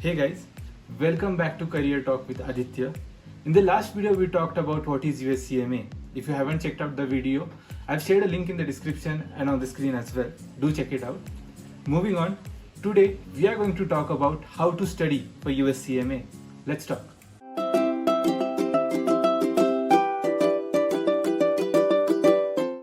Hey guys, welcome back to Career Talk with Aditya. In the last video we talked about what is USCMA. If you haven't checked out the video, I've shared a link in the description and on the screen as well. Do check it out. Moving on, today we are going to talk about how to study for USCMA. Let's talk.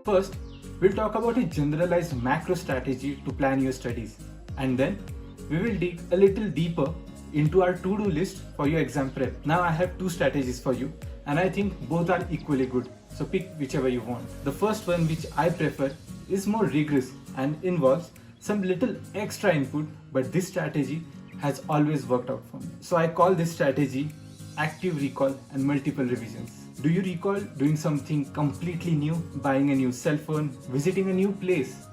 First, we'll talk about a generalized macro strategy to plan your studies, and then we will dig a little deeper into our to-do list for your exam prep. Now I have two strategies for you, and I think both are equally good, so pick whichever you want. The first one, which I prefer, is more rigorous and involves some little extra input, but this strategy has always worked out for me. So I call this strategy active recall and multiple revisions. Do you recall doing something completely new, buying a new cell phone, visiting a new place?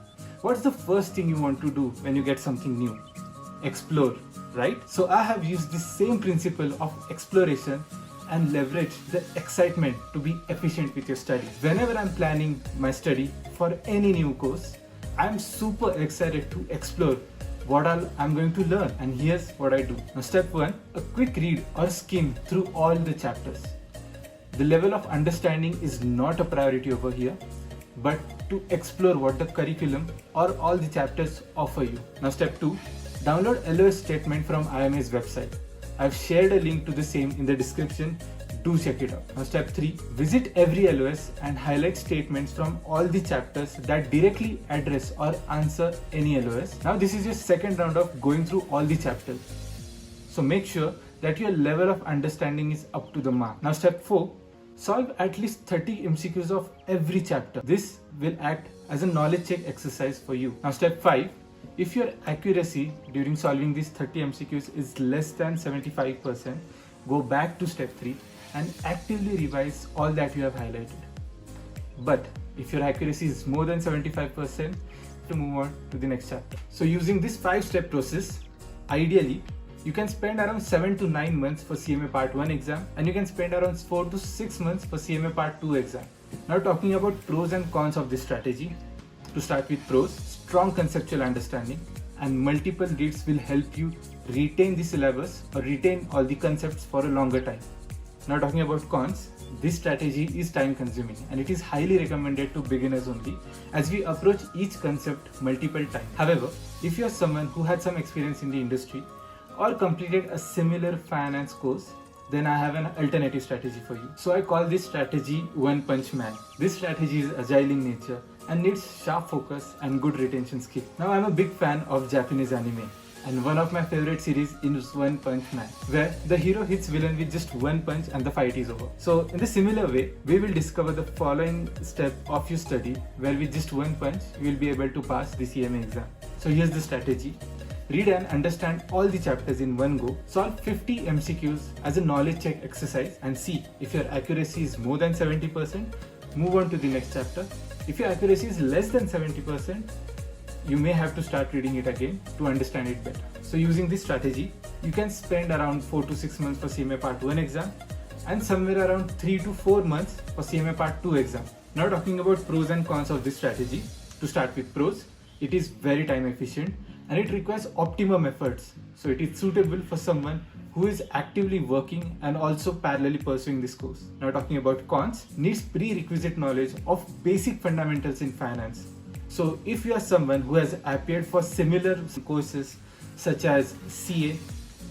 What's the first thing you want to do when you get something new? Explore, right? So I have used this same principle of exploration and leverage the excitement to be efficient with your studies. Whenever I'm planning my study for any new course, I'm super excited to explore what all I'm going to learn, and here's what I do. Now, step 1, a quick read or skim through all the chapters. The level of understanding is not a priority over here, but to explore what the curriculum or all the chapters offer you. Now, step 2, download LOS statement from IMA's website. I've shared a link to the same in the description. Do check it out. Now, step 3, visit every LOS and highlight statements from all the chapters that directly address or answer any LOS. Now, this is your second round of going through all the chapters. So make sure that your level of understanding is up to the mark. Now, step 4, solve at least 30 MCQs of every chapter. This will act as a knowledge check exercise for you. Now, step 5, if your accuracy during solving these 30 MCQs is less than 75%, go back to step 3 and actively revise all that you have highlighted. But if your accuracy is more than 75%, to move on to the next chapter. So using this 5-step process, ideally, you can spend around 7 to 9 months for CMA Part 1 exam, and you can spend around 4 to 6 months for CMA Part 2 exam. Now, talking about pros and cons of this strategy. To start with pros, strong conceptual understanding and multiple reads will help you retain the syllabus or retain all the concepts for a longer time. Now, talking about cons, this strategy is time consuming and it is highly recommended to beginners only, as we approach each concept multiple times. However, if you are someone who had some experience in the industry or completed a similar finance course, then I have an alternative strategy for you. So I call this strategy One Punch Man. This strategy is agile in nature and needs sharp focus and good retention skill. Now, I'm a big fan of Japanese anime, and one of my favorite series is One Punch Man, where the hero hits villain with just one punch and the fight is over. So in the similar way, we will discover the following step of your study, where with just one punch, you will be able to pass the CMA exam. So here's the strategy. Read and understand all the chapters in one go, solve 50 MCQs as a knowledge check exercise, and see if your accuracy is more than 70%, move on to the next chapter. If your accuracy is less than 70%, you may have to start reading it again to understand it better. So using this strategy, you can spend around 4 to 6 months for CMA Part 1 exam and somewhere around 3 to 4 months for CMA Part 2 exam. Now, talking about pros and cons of this strategy. To start with pros, it is very time efficient and it requires optimum efforts. So it is suitable for someone who is actively working and also parallelly pursuing this course. Now, talking about cons, needs prerequisite knowledge of basic fundamentals in finance. So if you are someone who has appeared for similar courses such as CA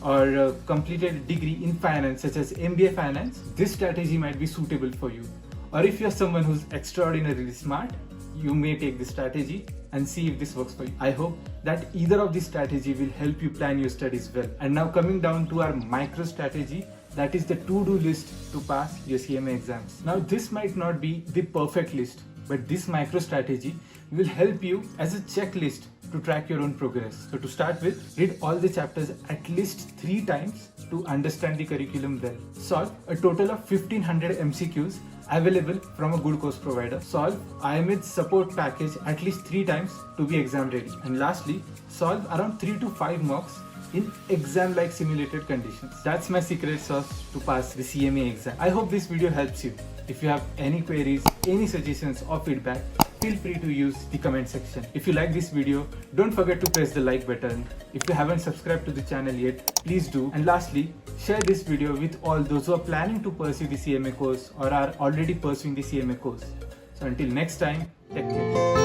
or completed a degree in finance such as MBA finance, this strategy might be suitable for you. Or if you are someone who's extraordinarily smart, you may take this strategy and see if this works for you. I hope that either of these strategy will help you plan your studies well. And now, coming down to our micro strategy, that is the to-do list to pass your CMA exams. Now, this might not be the perfect list, but this micro strategy will help you as a checklist to track your own progress. So to start with, read all the chapters at least 3 times to understand the curriculum well. Solve a total of 1500 MCQs available from a good course provider. Solve IMA's support package at least 3 times to be exam ready. And lastly, solve around 3 to 5 mocks in exam-like simulated conditions. That's my secret sauce to pass the CMA exam. I hope this video helps you. If you have any queries, any suggestions or feedback, feel free to use the comment section. If you like this video, don't forget to press the like button. If you haven't subscribed to the channel yet, please do. And lastly, share this video with all those who are planning to pursue the CMA course or are already pursuing the CMA course. So until next time, take care.